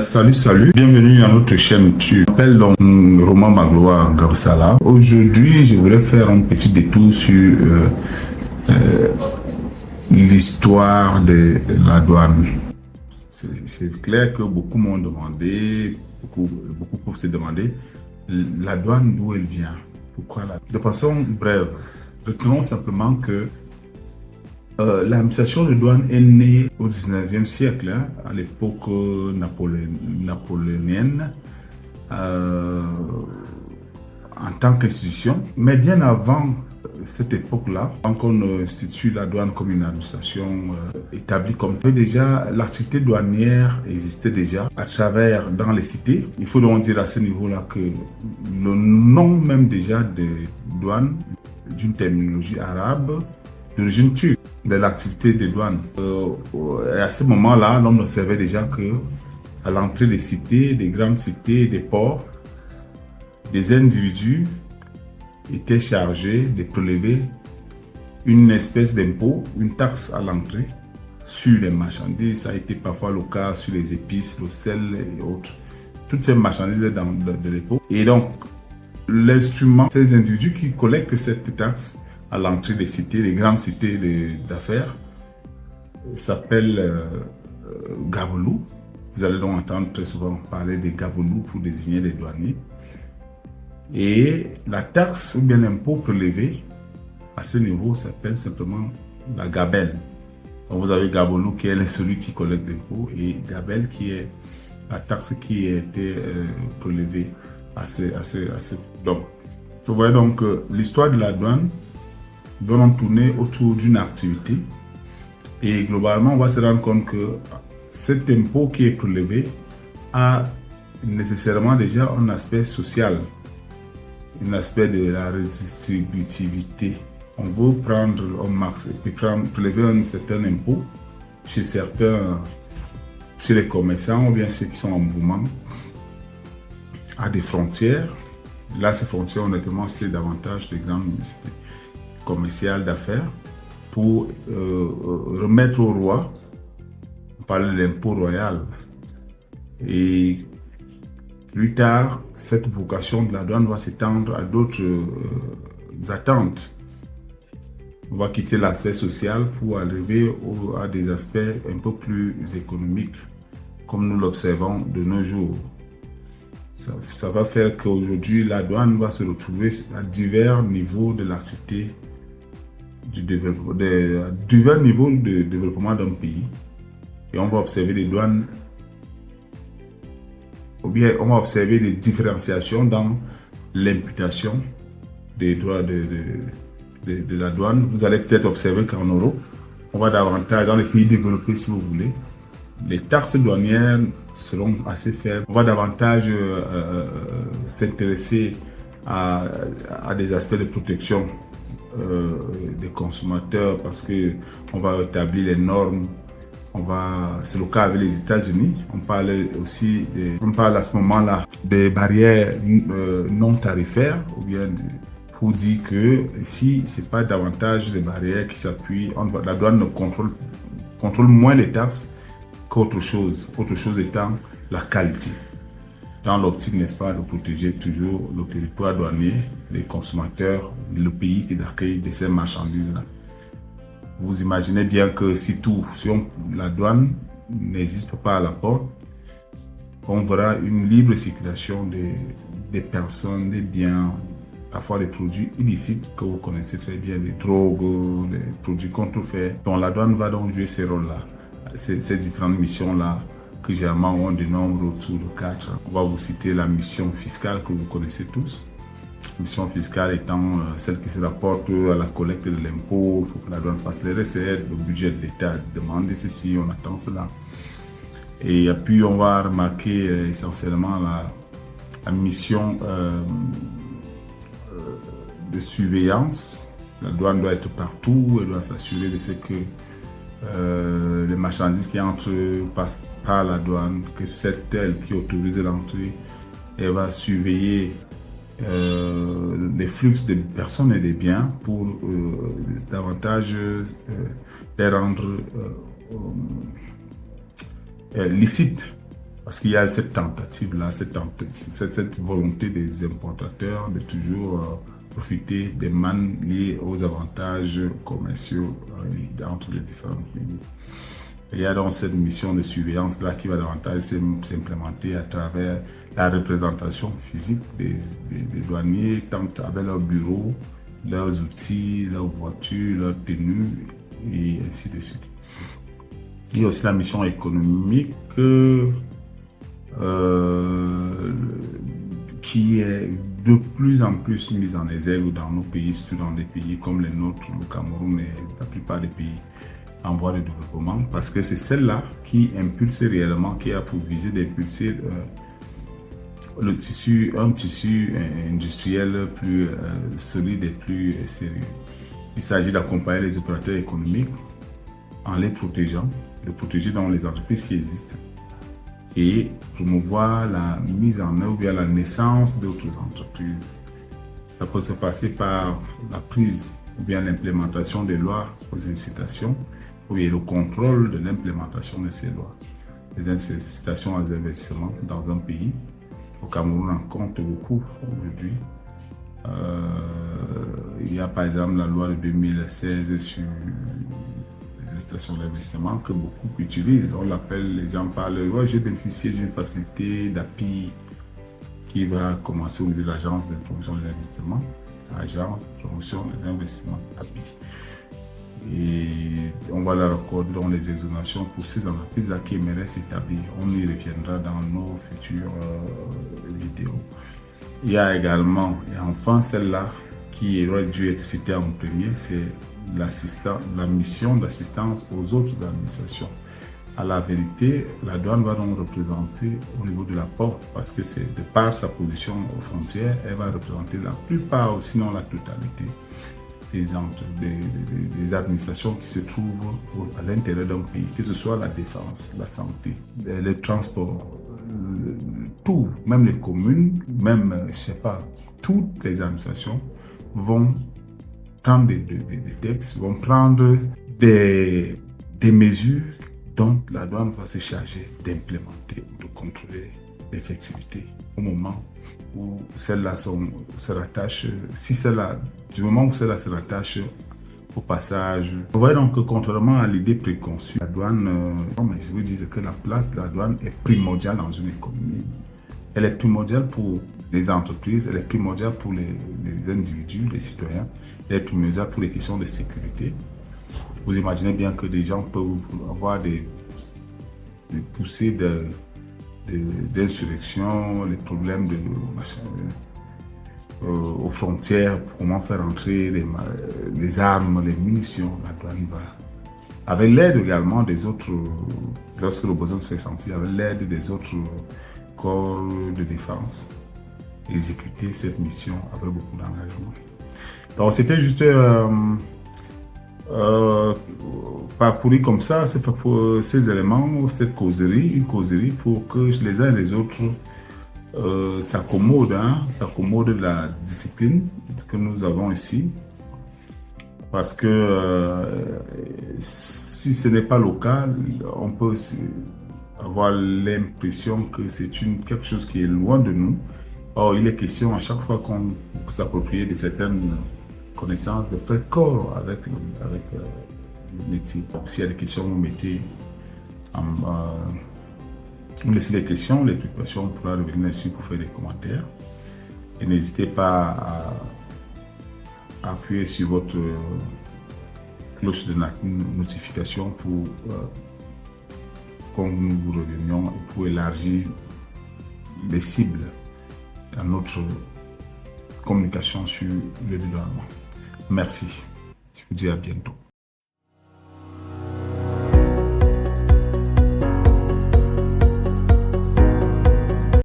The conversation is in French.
Salut, bienvenue à notre chaîne. Je m'appelle donc Roman Magloire Gabsala. Aujourd'hui, je voulais faire un petit détour sur l'histoire de la douane. C'est clair que beaucoup m'ont demandé, beaucoup peuvent se demander, la douane d'où elle vient, pourquoi la... De façon brève, retenons simplement que l'administration de douane est née au 19e siècle, hein, à l'époque napoléonienne, en tant qu'institution. Mais bien avant cette époque-là, avant qu'on institue la douane comme une administration établie comme telle, déjà l'activité douanière existait déjà à travers dans les cités. Il faut donc dire à ce niveau-là que le nom même déjà de douane, d'une terminologie arabe, d'origine turque, de l'activité des douanes. À ce moment-là, l'on observait déjà que à l'entrée des cités, des grandes cités, des ports, des individus étaient chargés de prélever une espèce d'impôt, une taxe à l'entrée sur les marchandises. Ça a été parfois le cas sur les épices, le sel et autres. Toutes ces marchandises de l'époque. Et donc, l'instrument, ces individus qui collectent cette taxe à l'entrée des cités, les grandes cités d'affaires, s'appelle Gabelou. Vous allez donc entendre très souvent parler des Gabelou pour désigner les douaniers. Et la taxe ou bien l'impôt prélevé à ce niveau s'appelle simplement la gabelle. Donc vous avez Gabelou qui est celui qui collecte l'impôt et gabelle qui est la taxe qui a été prélevée à ce. Donc, vous voyez donc l'histoire de la douane va tourner autour d'une activité et globalement on va se rendre compte que cet impôt qui est prélevé a nécessairement déjà un aspect social, un aspect de la redistributivité. On veut prendre un max et puis prélever un certain impôt chez certains, chez les commerçants ou bien ceux qui sont en mouvement à des frontières. Là, ces frontières, honnêtement, c'était davantage des grandes cités commerciales d'affaires pour remettre au roi, on parle de l'impôt royal. Et plus tard, cette vocation de la douane va s'étendre à d'autres attentes. On va quitter l'aspect social pour arriver à des aspects un peu plus économiques, comme nous l'observons de nos jours. Ça va faire qu'aujourd'hui, la douane va se retrouver à divers niveaux de l'activité, divers niveaux de développement d'un pays. Et on va observer des douanes, ou bien on va observer des différenciations dans l'imputation des droits de la douane. Vous allez peut-être observer qu'en Europe, on va davantage, dans les pays développés si vous voulez, les taxes douanières seront assez faibles. On va davantage s'intéresser à des aspects de protection des consommateurs parce qu'on va établir les normes. C'est le cas avec les États-Unis. On parle à ce moment-là des barrières non tarifaires ou bien pour dire que ici, ce n'est pas davantage des barrières qui s'appuient. La douane ne contrôle moins les taxes qu'autre chose. Autre chose étant la qualité. Dans l'optique, n'est-ce pas, de protéger toujours le territoire douanier, les consommateurs, le pays qui accueille de ces marchandises-là. Vous imaginez bien que si la douane n'existe pas à la porte, on verra une libre circulation des personnes, des biens, parfois des produits illicites que vous connaissez très bien, les drogues, les produits contrefaits. Donc la douane va donc jouer ces rôles-là, ces différentes missions-là, que généralement on dénombre autour de 4. On va vous citer la mission fiscale que vous connaissez tous. Mission fiscale étant celle qui se rapporte à la collecte de l'impôt. Il faut que la douane fasse les recettes, le budget de l'État demande ceci, on attend cela. Et puis on va remarquer essentiellement la mission de surveillance. La douane doit être partout, elle doit s'assurer de ce que les marchandises qui entrent passent par la douane, que c'est elle qui autorise l'entrée. Elle va surveiller les flux de personnes et des biens pour davantage les rendre licites. Parce qu'il y a cette tentative-là, cette volonté des importateurs de toujours profiter des mannes liées aux avantages commerciaux entre les différents pays. Il y a donc cette mission de surveillance-là qui va davantage s'implémenter à travers la représentation physique des douaniers, tant avec leurs bureaux, leurs outils, leurs voitures, leurs tenues, et ainsi de suite. Il y a aussi la mission économique qui est de plus en plus mise en exergue dans nos pays, surtout dans des pays comme les nôtres, le Cameroun et la plupart des pays en voie de développement, parce que c'est celle-là qui impulse réellement, qui a pour viser d'impulser un tissu industriel plus solide et plus sérieux. Il s'agit d'accompagner les opérateurs économiques en les protégeant, de protéger dans les entreprises qui existent et promouvoir la mise en œuvre ou la naissance d'autres entreprises. Ça peut se passer par la prise ou bien l'implémentation des lois aux incitations ou bien le contrôle de l'implémentation de ces lois. Les incitations aux investissements dans un pays, au Cameroun en compte beaucoup aujourd'hui. Il y a par exemple la loi de 2016 sur les stations d'investissement que beaucoup utilisent. On l'appelle, les gens parlent, ouais, j'ai bénéficié d'une facilité d'API qui va commencer au niveau de l'agence de promotion des investissements, agence de promotion des investissements API. Et on va leur accorder dans les exonérations pour ces entreprises-là qui aimeraient s'établir. On y reviendra dans nos futures vidéos. Il y a également, et enfin celle-là qui aurait dû être citée en premier, c'est la mission d'assistance aux autres administrations. À la vérité, la douane va donc représenter au niveau de la porte, parce que c'est de par sa position aux frontières, elle va représenter la plupart, sinon la totalité, des administrations qui se trouvent à l'intérieur d'un pays, que ce soit la défense, la santé, le transport, tout, même les communes, même, je sais pas, toutes les administrations vont prendre des textes, vont prendre des mesures dont la douane va se charger d'implémenter ou de contrôler l'effectivité au moment où celle-là se rattache, si celle-là, du moment où celle-là se rattache au passage. Vous voyez donc que contrairement à l'idée préconçue, la douane, mais je vous disais que la place de la douane est primordiale dans une économie. Elle est primordiale pour les entreprises, elle est primordiale pour les individus, les citoyens, elle est primordiale pour les questions de sécurité. Vous imaginez bien que des gens peuvent avoir des poussées d'insurrection, les problèmes aux frontières, comment faire entrer les armes, les munitions. La douane va, avec l'aide également des autres, lorsque le besoin se fait sentir, avec l'aide des autres corps de défense, exécuter cette mission avec beaucoup d'engagement. Donc c'était juste parcourir comme ça ces éléments, cette causerie, une causerie pour que les uns et les autres s'accommodent de la discipline que nous avons ici. Parce que si ce n'est pas le cas, on peut aussi avoir l'impression que c'est quelque chose qui est loin de nous. Or, il est question à chaque fois qu'on s'approprie de certaines connaissances de faire corps avec le métier. S'il y a des questions, vous mettez vous laissez les questions, les préoccupations, on pourra revenir dessus pour faire des commentaires. Et n'hésitez pas à appuyer sur votre cloche de notification pour quand nous vous revenions et pour élargir les cibles à notre communication sur le développement. Merci. Je vous dis à bientôt.